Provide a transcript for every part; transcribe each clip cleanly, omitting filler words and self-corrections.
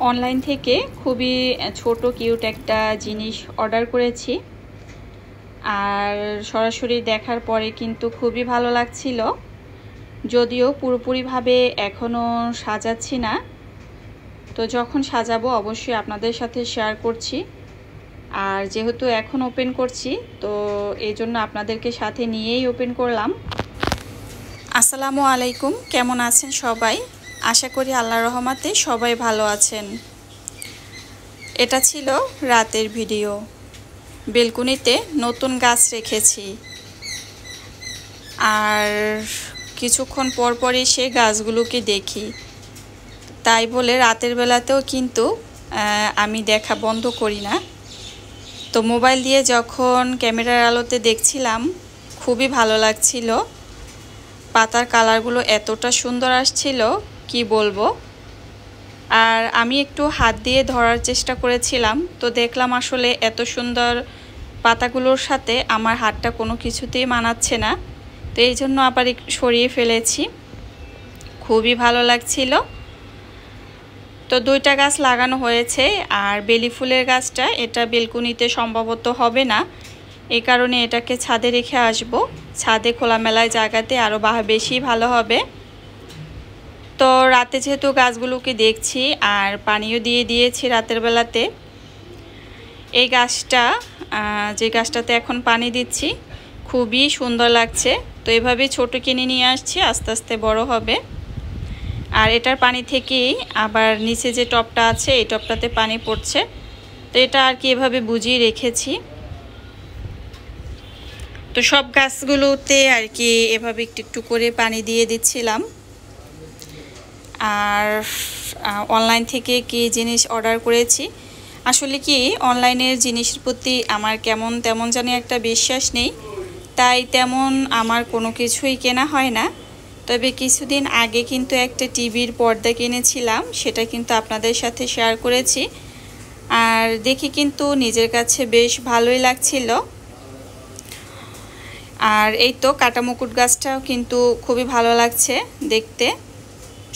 Online থেকে খুবই ছোট কিউট একটা জিনিস অর্ডার করেছি আর সরাসরি দেখার পরে কিন্তু খুবই ভালো লাগছিল। যদিও পুরোপুরিভাবে এখনো সাজাচ্ছি না, তো যখন সাজাবো অবশ্যই আপনাদের সাথে শেয়ার করছি। আর যেহেতু এখন ওপেন করছি তো এই জন্য আপনাদেরকে সাথে নিয়েই ওপেন করলাম। আসসালামু আলাইকুম, কেমন আছেন সবাই? আশা করি আল্লাহর রহমতে সবাই ভালো আছেন। এটা ছিল রাতের ভিডিও। বেলকুনিতে নতুন গাছ রেখেছি আর কিছুক্ষণ পর পরই সেই গাছগুলোকে দেখি, তাই বলে রাতের বেলাতেও কিন্তু আমি দেখা বন্ধ করি না। তো মোবাইল দিয়ে যখন ক্যামেরার আলোতে দেখছিলাম খুবই ভালো লাগছিল। পাতার কালারগুলো এতটা সুন্দর আসছিল কি বলবো। আর আমি একটু হাত দিয়ে ধরার চেষ্টা করেছিলাম, তো দেখলাম আসলে এত সুন্দর পাতাগুলোর সাথে আমার হাতটা কোনো কিছুতেই মানাচ্ছে না, তো এই জন্য আবার একটু সরিয়ে ফেলেছি। খুবই ভালো লাগছিল। তো দুইটা গাছ লাগানো হয়েছে আর বেলি ফুলের গাছটা এটা বেলকুনিতে সম্ভবত হবে না, এই কারণে এটাকে ছাদে রেখে আসব। ছাদে খোলামেলায় জায়গাতে আরও বেশি ভালো হবে। তো রাতে যেহেতু গাছগুলোকে দেখছি আর পানিও দিয়ে দিয়েছি রাতের বেলাতে, এই গাছটা যে গাছটাতে এখন পানি দিচ্ছি খুবই সুন্দর লাগছে। তো এভাবে ছোট কিনে নিয়ে আসছি, আস্তে আস্তে বড় হবে। আর এটার পানি থেকেই আবার নিচে যে টবটা আছে এই টবটাতে পানি পড়ছে, তো এটা আর কি এভাবে বুঝিয়ে রেখেছি। তো সব গাছগুলোতে আর কি এভাবে একটু একটু করে পানি দিয়ে দিচ্ছিলাম। আর অনলাইন থেকে কি জিনিস অর্ডার করেছি, আসলে কি অনলাইনের জিনিসের প্রতি আমার তেমন জানি একটা বিশ্বাস নেই, তাই তেমন আমার কোনো কিছুই কেনা হয় না। তবে কিছুদিন আগে কিন্তু একটা টিভির পর্দা কিনেছিলাম, সেটা কিন্তু আপনাদের সাথে শেয়ার করেছি। আর দেখি কিন্তু নিজের কাছে বেশ ভালোই লাগছিল। আর এই তো কাটা মুকুট গাছটাও কিন্তু খুবই ভালো লাগছে দেখতে,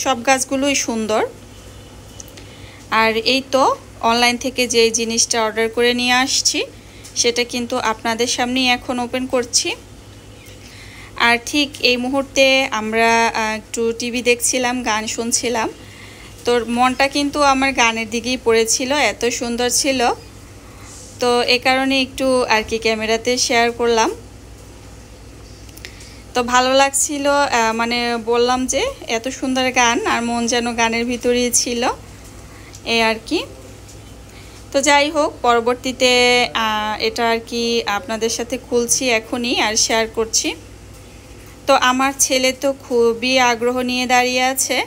সব গাছগুলোই সুন্দর। আর এই তো অনলাইন থেকে যে জিনিসটা অর্ডার করে নিয়ে আসছি সেটা কিন্তু আপনাদের সামনেই এখন ওপেন করছি। আর ঠিক এই মুহূর্তে আমরা একটু টিভি দেখছিলাম, গান শুনছিলাম, তো মনটা কিন্তু আমার গানের দিকেই পড়েছিল, এত সুন্দর ছিল। তো এ কারণে একটু আর কি ক্যামেরাতে শেয়ার করলাম। তো ভালো লাগছিল, মানে বললাম যে এত সুন্দর গান আর মন যেন গানের ভিতরেই ছিল, এই আর কি। তো যাই হোক, পরবর্তীতে এটা আর কি আপনাদের সাথে খুলছি এখনই আর শেয়ার করছি। তো আমার ছেলে তো খুবই আগ্রহ নিয়ে দাঁড়িয়ে আছে।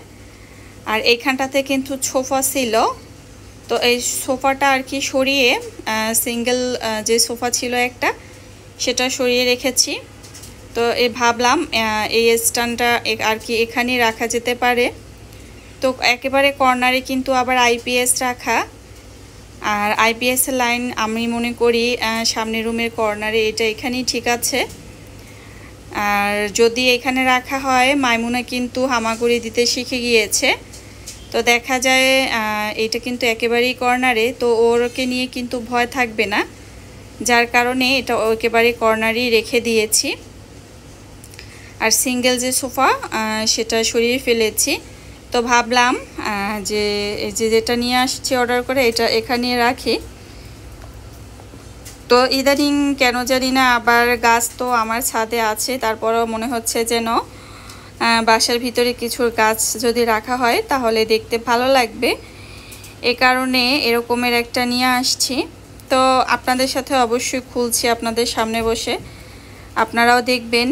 আর এইখানটাতে কিন্তু সোফা ছিল, তো এই সোফাটা আর কি সরিয়ে সিঙ্গেল যে সোফা ছিল একটা সেটা সরিয়ে রেখেছি। তো ভাবলাম এই স্ট্যান্ডটা আর কি এখানে রাখা যেতে পারে। তো একেবারে কর্নারে কিন্তু আবার আইপিএস রাখা, আর আইপিএসের লাইন আমি মনে করি সামনের রুমের কর্নারে এটা এখানেই ঠিক আছে। আর যদি এখানে রাখা হয় মাইমুনা কিন্তু হামাগুড়ি দিতে শিখে গিয়েছে, তো দেখা যায় এটা কিন্তু একেবারেই কর্নারে, তো ওরকে নিয়ে কিন্তু ভয় থাকবে না, যার কারণে এটা একেবারে কর্নারেই রেখে দিয়েছি। আর সিঙ্গেল যে সোফা সেটা সরিয়ে ফেলেছি। তো ভাবলাম যে যেটা নিয়ে আসছি অর্ডার করে এটা এখানে রাখি। তো ইদানিং কেন জানি না আবার গাছ তো আমার ছাদে আছে, তারপরেও মনে হচ্ছে যেন বাসার ভিতরে কিছু গাছ যদি রাখা হয় তাহলে দেখতে ভালো লাগবে, এ কারণে এরকমের একটা নিয়ে আসছি। তো আপনাদের সাথে অবশ্যই খুলছি আপনাদের সামনে বসে, আপনারাও দেখবেন।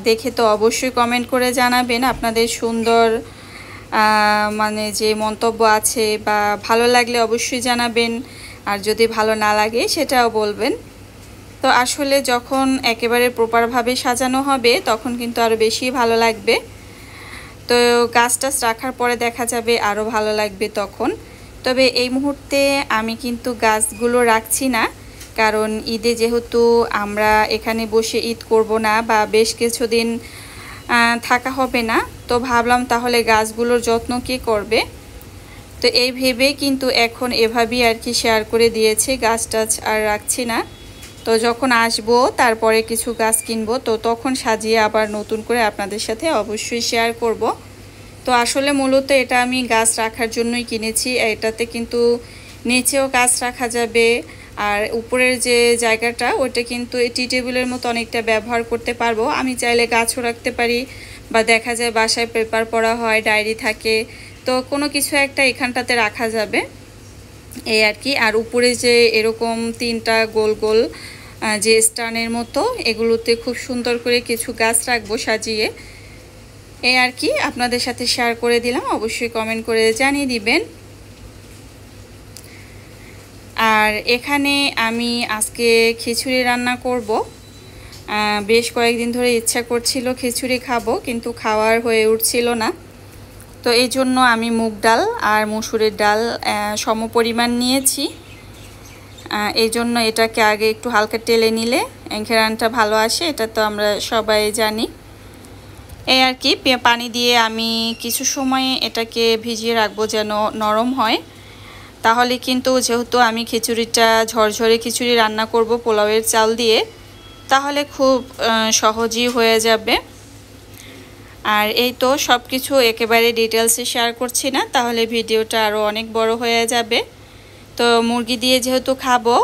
দেখে তো অবশ্যই কমেন্ট করে জানাবেন আপনাদের সুন্দর মানে যে মন্তব্য আছে, বা ভালো লাগলে অবশ্যই জানাবেন, আর যদি ভালো না লাগে সেটাও বলবেন। তো আসলে যখন একেবারে প্রপারভাবে সাজানো হবে তখন কিন্তু আরও বেশি ভালো লাগবে। তো গাছ টাছ রাখার পরে দেখা যাবে আরও ভালো লাগবে তখন। তবে এই মুহূর্তে আমি কিন্তু গাছগুলো রাখছি না, কারণ ঈদে যেহেতু আমরা এখানে বসে ঈদ করব না বা বেশ কিছুদিন থাকা হবে না, তো ভাবলাম তাহলে গাছগুলোর যত্ন কে করবে। তো এই ভেবে কিন্তু এখন এভাবেই আর কি শেয়ার করে দিয়েছি, গাছ টাছ আর রাখছি না। তো যখন আসবো তারপরে কিছু গাছ কিনবো, তো তখন সাজিয়ে আবার নতুন করে আপনাদের সাথে অবশ্যই শেয়ার করব। তো আসলে মূলত এটা আমি গাছ রাখার জন্যই কিনেছি। এটাতে কিন্তু নিচেও গাছ রাখা যাবে, আর উপরের যে জায়গাটা ওটা কিন্তু টি টেবিলের মতো অনেকটা ব্যবহার করতে পারবো। আমি চাইলে গাছও রাখতে পারি, বা দেখা যায় বাসায় পেপার পড়া হয়, ডায়েরি থাকে, তো কোনো কিছু একটা এখানটাতে রাখা যাবে এই আর কি। আর উপরে যে এরকম 3টা গোল গোল যে স্ট্যান্ডের মতো, এগুলোতে খুব সুন্দর করে কিছু গাছ রাখবো সাজিয়ে, এই আর কি। আপনাদের সাথে শেয়ার করে দিলাম, অবশ্যই কমেন্ট করে জানিয়ে দিবেন। আর এখানে আমি আজকে খিচুড়ি রান্না করব। বেশ কয়েকদিন ধরে ইচ্ছা করছিল খিচুড়ি খাবো, কিন্তু খাওয়ার হয়ে উঠছিল না। তো এই জন্য আমি মুগ ডাল আর মসুরের ডাল সমপরিমাণ নিয়েছি। এই জন্য এটাকে আগে একটু হালকা টেলে নিলে ঘেরানটা ভালো আসে, এটা তো আমরা সবাই জানি। এই আর কি, পানি দিয়ে আমি কিছু সময় এটাকে ভিজিয়ে রাখবো যেন নরম হয়। তাহলে কিন্তু যেহেতু আমি খিচুড়িটা ঝরঝরে খিচুড়ি রান্না করব পোলাওয়ের চাল দিয়ে, তাহলে খুব সহজই হয়ে যাবে। আর এই তো সব কিছু একেবারে ডিটেলসে শেয়ার করছি না, তাহলে ভিডিওটা আরও অনেক বড় হয়ে যাবে। তো মুরগি দিয়ে যেহেতু খাবো,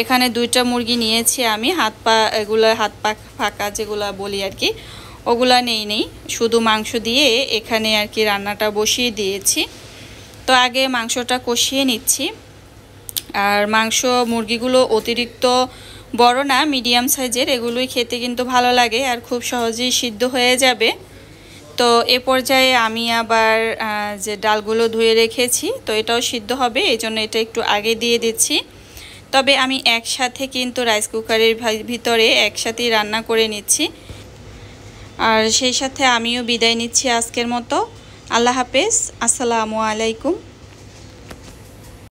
এখানে 2টা মুরগি নিয়েছি আমি। হাত পা এগুলো, হাত পা ফাঁকা যেগুলো বলি আর কি, ওগুলা নেই, শুধু মাংস দিয়ে এখানে আর কি রান্নাটা বসিয়ে দিয়েছি। তো আগে মাংসটা কষিয়ে নিচ্ছি। আর মুরগিগুলো অতিরিক্ত বড় না, মিডিয়াম সাইজের, এগুলোই খেতে কিন্তু ভালো লাগে আর খুব সহজেই সিদ্ধ হয়ে যাবে। তো এ পর্যায়ে আমি আবার যে ডালগুলো ধুয়ে রেখেছি, তো এটাও সিদ্ধ হবে, এই জন্য এটা একটু আগে দিয়ে দিচ্ছি। তবে আমি একসাথে কিন্তু রাইস কুকারের ভিতরে একসাথেই রান্না করে নিচ্ছি। আর সেই সাথে আমিও বিদায় নিচ্ছি আজকের মতো। আল্লাহ হাফেজ, আসসালামু আলাইকুম।